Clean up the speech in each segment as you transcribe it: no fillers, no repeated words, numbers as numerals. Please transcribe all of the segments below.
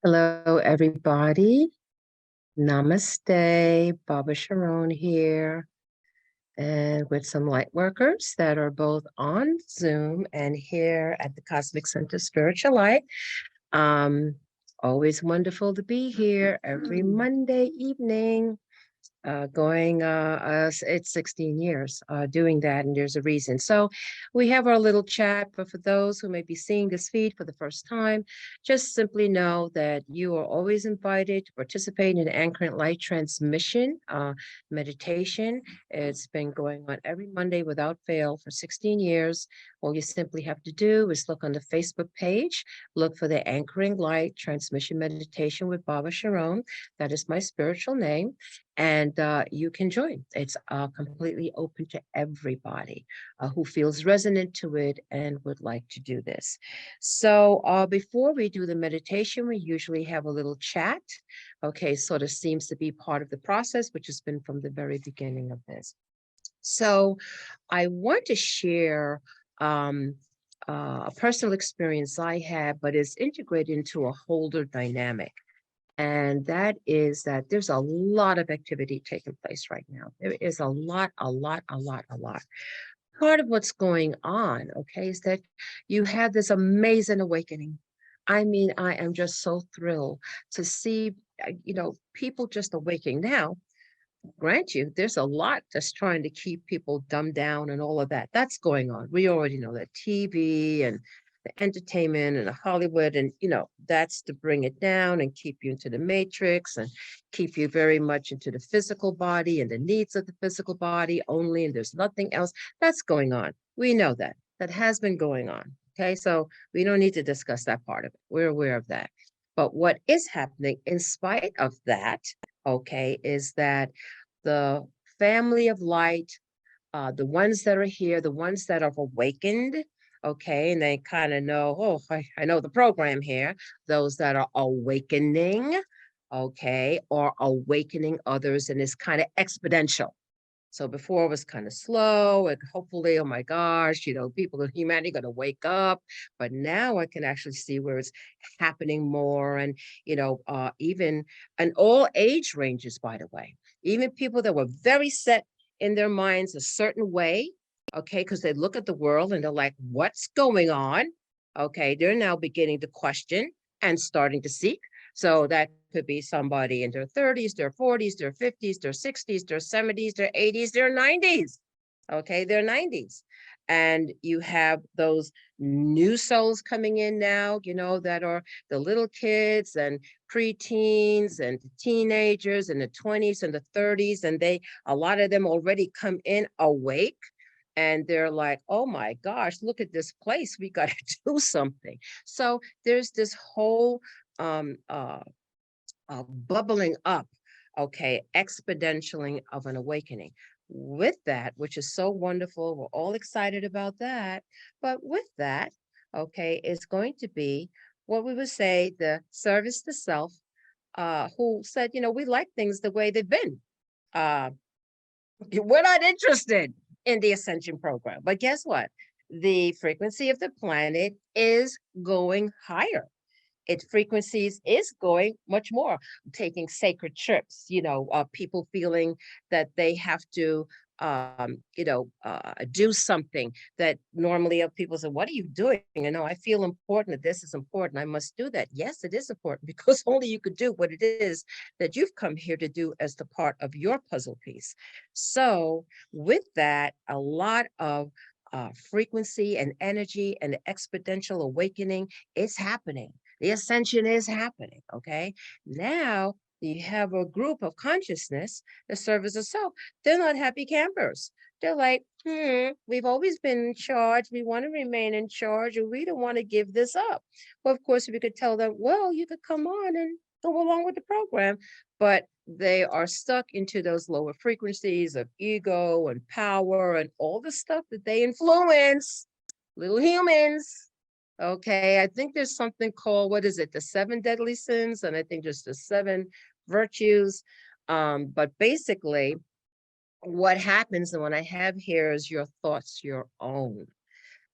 Hello, everybody. Namaste. Baba Sharon here, and with some light workers that are both on Zoom and here at the Cosmic Center Spiritual Light. Um, Always wonderful to be here every Monday evening going it's 16 years doing that, and there's a reason. So we have our little chat, but for those who may be seeing this feed for the first time, just simply know that you are always invited to participate in Anchoring Light transmission meditation. It's been going on every Monday without fail for 16 years. All you simply have to do is look on the Facebook page, look for the Anchoring Light transmission meditation with Baba Sharon. That is my spiritual name, and you can join. It's completely open to everybody who feels resonant to it and would like to do this. So before we do the meditation, we usually have a little chat. Okay, sort of seems to be part of the process, which has been from the very beginning of this. So I want to share um, a personal experience I had, but it's integrated into a holder dynamic. And that is that there's a lot of activity taking place right now. There is a lot, a lot, a lot, a lot. Part of what's going on, okay, is that you have this amazing awakening. I mean, I am just so thrilled to see, people just awakening. Now, grant you, there's a lot that's trying to keep people dumbed down and all of that. That's going on. We already know that TV and the entertainment and the Hollywood, and that's to bring it down and keep you into the matrix and keep you very much into the physical body and the needs of the physical body only, and there's nothing else that's going on. We know that. That has been going on. Okay, so we don't need to discuss that part of it. We're aware of that. But what is happening in spite of that, okay, is that the family of light, the ones that are here, the ones that have awakened, okay, and they kind of know, oh, I know the program here, those that are awakening, okay, or awakening others, and it's kind of exponential. So before it was kind of slow, and hopefully, oh my gosh, people in humanity going to wake up. But now I can actually see where it's happening more, and even and all age ranges, by the way, even people that were very set in their minds a certain way, okay, because they look at the world and they're like, what's going on? Okay, they're now beginning to question and starting to seek. So that could be somebody in their 30s, their 40s, their 50s, their 60s, their 70s, their 80s, their 90s. Okay, their 90s. And you have those new souls coming in now, that are the little kids and preteens and the teenagers and the 20s and the 30s. And a lot of them already come in awake. And they're like, oh my gosh, look at this place. We got to do something. So there's this whole bubbling up, okay, exponentially of an awakening. With that, which is so wonderful, we're all excited about that. But with that, okay, it's going to be what we would say the service to self, who said, we like things the way they've been. Uh, we're not interested in the Ascension program. But guess what? The frequency of the planet is going higher. Its frequencies is going much more, taking sacred trips, people feeling that they have to do something that normally people say, what are you doing? I feel important, that this is important, I must do that. Yes, it is important, because only you could do what it is that you've come here to do as the part of your puzzle piece. So with that, a lot of frequency and energy and exponential awakening is happening. The ascension is happening, okay? Now you have a group of consciousness that serve as a self. They're not happy campers. They're like, we've always been in charge. We want to remain in charge, and we don't want to give this up. Well, of course, we could tell them, well, you could come on and go along with the program, but they are stuck into those lower frequencies of ego and power and all the stuff that they influence. Little humans. Okay, I think there's something called, what is it, the 7 deadly sins, and I think just the 7 virtues. But basically, what happens, and what I have here is your thoughts, your own.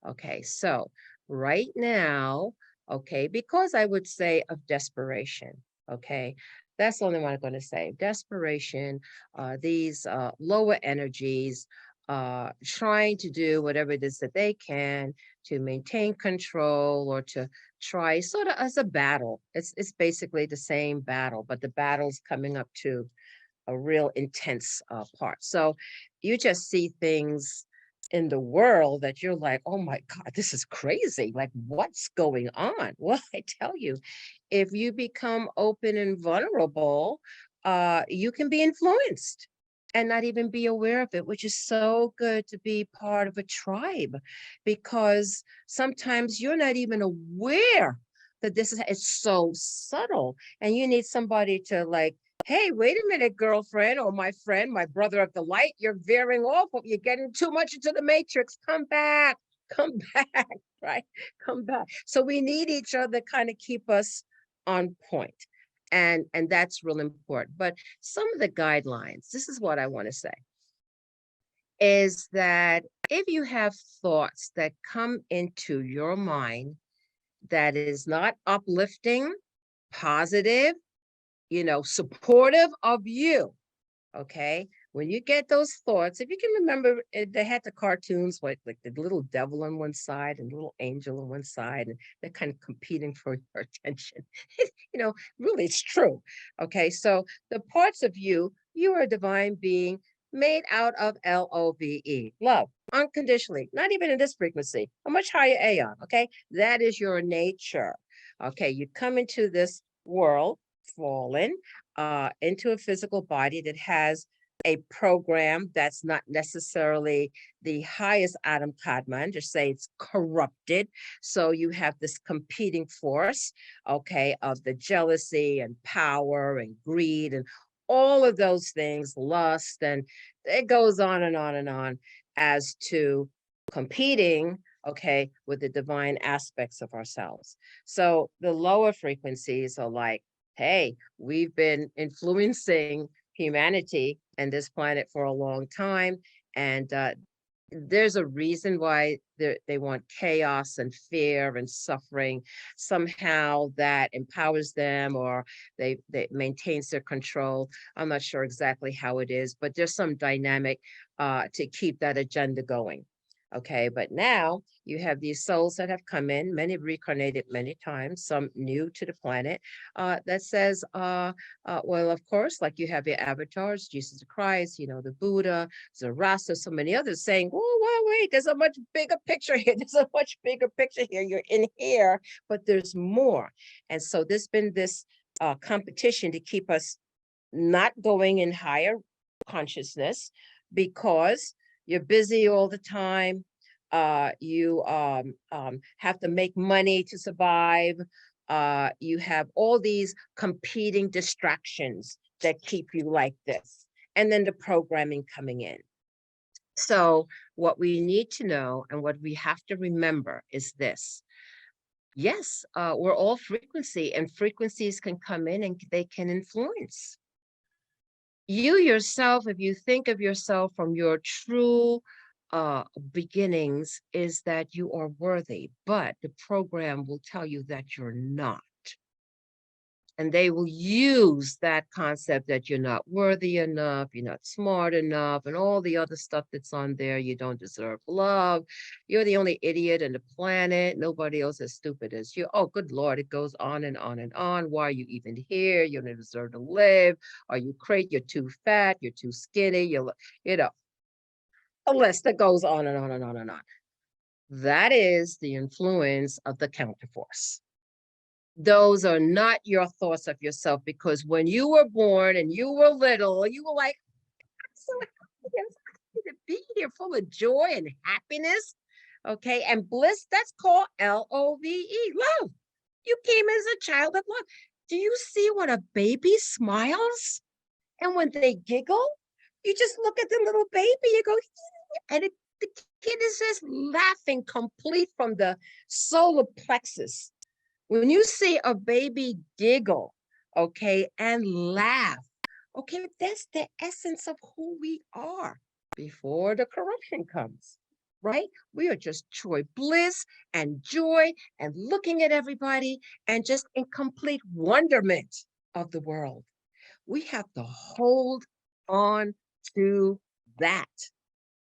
Okay, so right now, okay, because I would say of desperation, okay. That's the only one I'm going to say. Desperation, these lower energies, trying to do whatever it is that they can to maintain control or to try sort of as a battle. It's basically the same battle, but the battle's coming up to a real intense part. So you just see things in the world that you're like, oh my God, this is crazy. Like, what's going on? Well, I tell you, if you become open and vulnerable, you can be influenced and not even be aware of it, which is so good to be part of a tribe because sometimes you're not even aware that this is it's so subtle and you need somebody to like, hey, wait a minute, girlfriend or my friend, my brother of the light, you're veering off. You're getting too much into the matrix. Come back, come back, right? Come back. So we need each other to kind of keep us on point. And that's real important. But some of the guidelines, this is what I want to say, is that if you have thoughts that come into your mind that is not uplifting, positive, supportive of you. Okay. When you get those thoughts, if you can remember, they had the cartoons like the little devil on one side and little angel on one side, and they're kind of competing for your attention. Really, it's true. Okay. So the parts of you, you are a divine being made out of LOVE, love, unconditionally, not even in this frequency, a much higher aeon. Okay. That is your nature. Okay. You come into this world fallen into a physical body that has a program that's not necessarily the highest atom kadman, just say it's corrupted. So you have this competing force, okay, of the jealousy and power and greed and all of those things, lust, and it goes on and on and on as to competing, okay, with the divine aspects of ourselves. So the lower frequencies are like, hey, we've been influencing humanity and this planet for a long time. And there's a reason why they want chaos and fear and suffering. Somehow that empowers them or they maintains their control. I'm not sure exactly how it is, but there's some dynamic to keep that agenda going. Okay, but now you have these souls that have come in, many reincarnated many times, some new to the planet, that says, well, of course, like you have your avatars, Jesus Christ, the Buddha, Zoroaster, so many others saying, oh, wait, there's a much bigger picture here. There's a much bigger picture here. You're in here, but there's more. And so there's been this competition to keep us not going in higher consciousness because you're busy all the time. You have to make money to survive. You have all these competing distractions that keep you like this. And then the programming coming in. So what we need to know and what we have to remember is this. Yes, we're all frequency and frequencies can come in and they can influence. You yourself, if you think of yourself from your true beginnings, is that you are worthy, but the program will tell you that you're not. And they will use that concept that you're not worthy enough, you're not smart enough, and all the other stuff that's on there. You don't deserve love. You're the only idiot in the planet. Nobody else as stupid as you. Oh, good Lord, it goes on and on and on. Why are you even here? You don't deserve to live. Are you crazy? You're too fat. You're too skinny. A list that goes on and on and on and on. That is the influence of the counterforce. Those are not your thoughts of yourself because when you were born and you were little, you were like, I'm so happy to be here, full of joy and happiness. Okay. And bliss, that's called LOVE, love. You came as a child of love. Do you see when a baby smiles and when they giggle? You just look at the little baby, you go, and the kid is just laughing complete from the solar plexus. When you see a baby giggle, okay, and laugh, okay, that's the essence of who we are before the corruption comes. right? We are just joy, bliss and joy and looking at everybody and just in complete wonderment of the world. We have to hold on to that.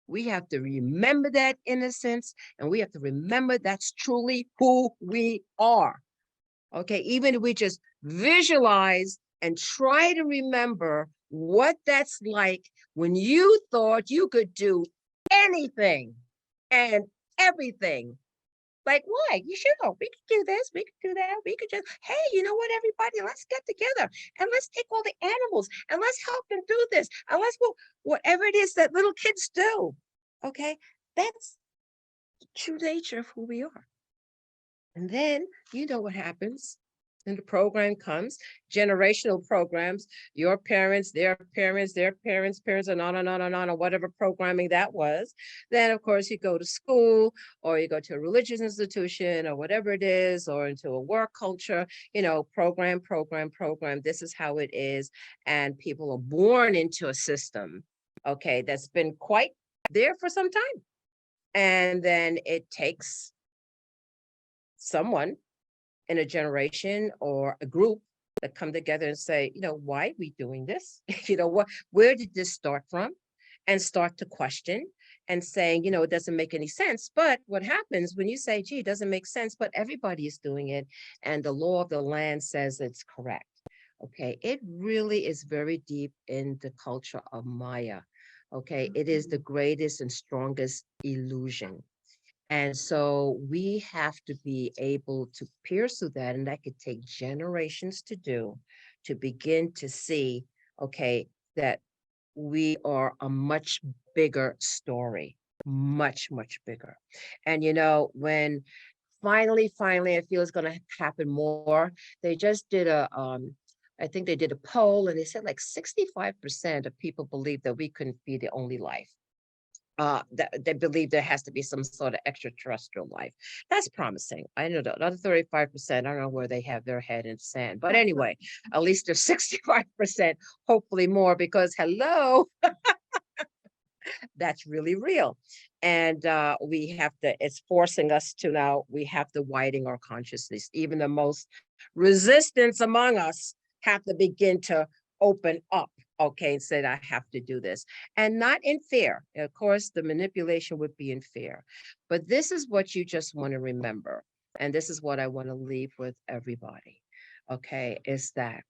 We have to remember that innocence, and we have to remember that's truly who we are. Okay, even if we just visualize and try to remember what that's like when you thought you could do anything and everything. Like, why? You should go. We could do this. We could do that. We could just, hey, you know what, everybody, let's get together and let's take all the animals and let's help them do this. And let's go, whatever it is that little kids do. Okay, that's the true nature of who we are. And then you know what happens. And the program comes, generational programs, your parents, their parents, their parents, parents, and on and on and on, or whatever programming that was. Then, of course, you go to school or you go to a religious institution or whatever it is, or into a work culture, program, program, program. This is how it is. And people are born into a system, okay, that's been quite there for some time. And then it takes someone in a generation or a group that come together and say, why are we doing this? Where did this start from? And start to question and saying, it doesn't make any sense. But what happens when you say, gee, it doesn't make sense, but everybody is doing it, and the law of the land says it's correct. Okay, it really is very deep in the culture of Maya. Okay, it is the greatest and strongest illusion. And so we have to be able to pierce through that, and that could take generations to do, to begin to see, okay, that we are a much bigger story, much, much bigger. And when finally, I feel it's going to happen more. They just did I think they did a poll, and they said like 65% of people believe that we couldn't be the only life. That they believe there has to be some sort of extraterrestrial life. That's promising. I know the other 35%, I don't know where they have their head in sand. But anyway, at least there's 65%, hopefully more, because hello, that's really real. And we have to, it's forcing us to now, we have to widen our consciousness. Even the most resistance among us have to begin to open up, okay, and said, I have to do this. And not in fear. Of course, the manipulation would be in fear. But this is what you just want to remember. And this is what I want to leave with everybody, okay, is that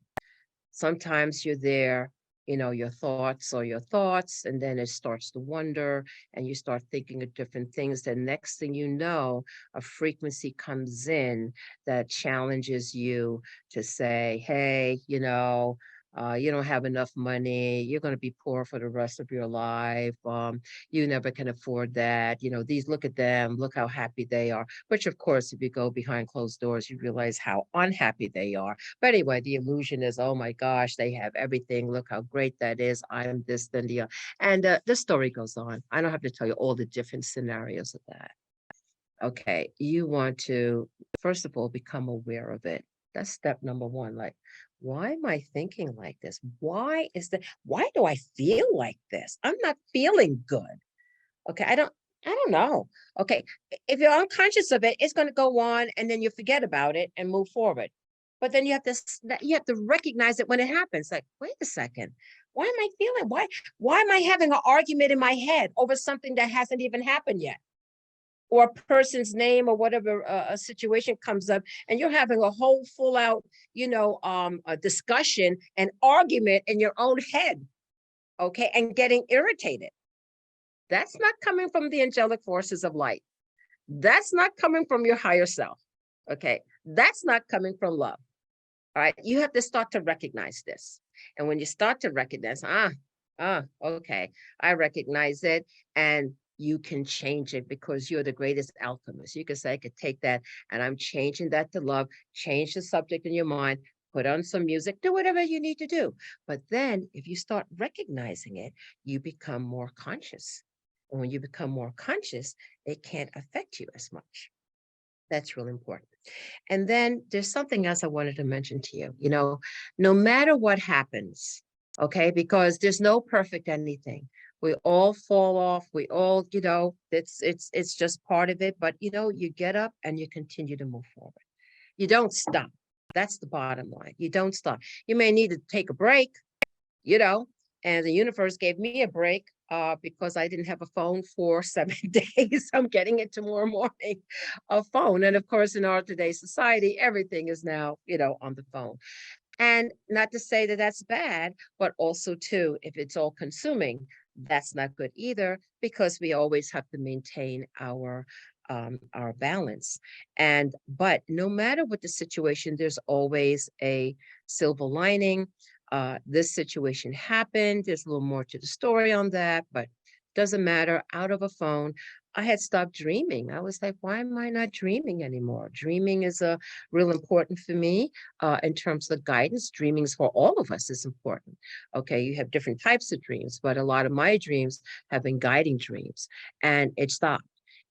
sometimes you're there, your thoughts are your thoughts, and then it starts to wonder, and you start thinking of different things. The next thing you know, a frequency comes in that challenges you to say, hey, you don't have enough money. You're going to be poor for the rest of your life. You never can afford that. These, look at them, look how happy they are. Which, of course, if you go behind closed doors, you realize how unhappy they are. But anyway, the illusion is, oh my gosh, they have everything. Look how great that is. I'm this, then the other. And the story goes on. I don't have to tell you all the different scenarios of that. Okay, you want to, first of all, become aware of it. That's step number one. Like, why am I thinking like this? Why do I feel like this? I'm not feeling good. Okay, I don't know. Okay, if you're unconscious of it, it's going to go on, and then you forget about it and move forward. But then you have to recognize it when it happens. Like, wait a second, why am I feeling? Why am I having an argument in my head over something that hasn't even happened yet? Or a person's name, or whatever a situation comes up, and you're having a whole full out, a discussion and argument in your own head, okay, and getting irritated. That's not coming from the angelic forces of light. That's not coming from your higher self, okay? That's not coming from love, all right? You have to start to recognize this. And when you start to recognize, okay, I recognize it, and you can change it, because you're the greatest alchemist. You can say, I could take that and I'm changing that to love, change the subject in your mind, put on some music, do whatever you need to do. But then if you start recognizing it, you become more conscious. And when you become more conscious, it can't affect you as much. That's really important. And then there's something else I wanted to mention to you. No matter what happens, okay, because there's no perfect anything. We all fall off. We all, it's just part of it. But you get up and you continue to move forward. You don't stop. That's the bottom line. You don't stop. You may need to take a break, you know, and the universe gave me a break because I didn't have a phone for 7 days. I'm getting it tomorrow morning, a phone. And of course, in our today's society, everything is now, on the phone. And not to say that that's bad, but also too, if it's all consuming, that's not good either, because we always have to maintain our balance. And but no matter what the situation, there's always a silver lining. This situation happened. There's a little more to the story on that, but doesn't matter. Out of a phone, I had stopped dreaming. I was like, why am I not dreaming anymore? Dreaming is a real important for me in terms of guidance. Dreaming for all of us is important. Okay, you have different types of dreams, but a lot of my dreams have been guiding dreams, and it stopped.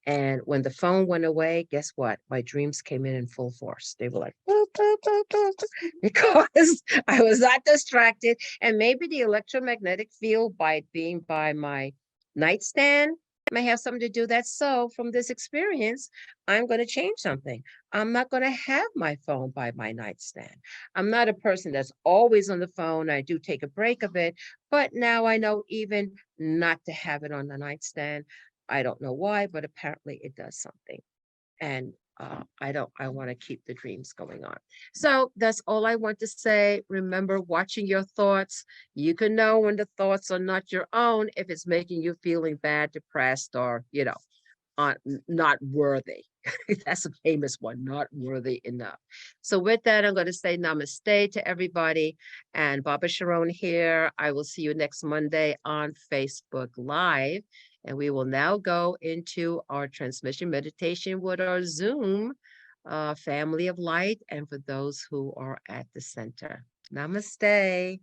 And when the phone went away, guess what? My dreams came in full force. They were like, boop, boop, boop, boop, because I was not distracted. And maybe the electromagnetic field by being by my nightstand may have something to do that. So from this experience, I'm going to change something. I'm not going to have my phone by my nightstand. I'm not a person that's always on the phone. I do take a break of it, but now I know even not to have it on the nightstand. I don't know why, but apparently it does something. And I want to keep the dreams going on. So that's all I want to say. Remember, watching your thoughts. You can know when the thoughts are not your own if it's making you feeling bad, depressed, or not worthy. That's a famous one, not worthy enough. So with that, I'm going to say namaste to everybody. And Baba Sharon here. I will see you next Monday on Facebook Live. And we will now go into our transmission meditation with our Zoom family of light, and for those who are at the center. Namaste.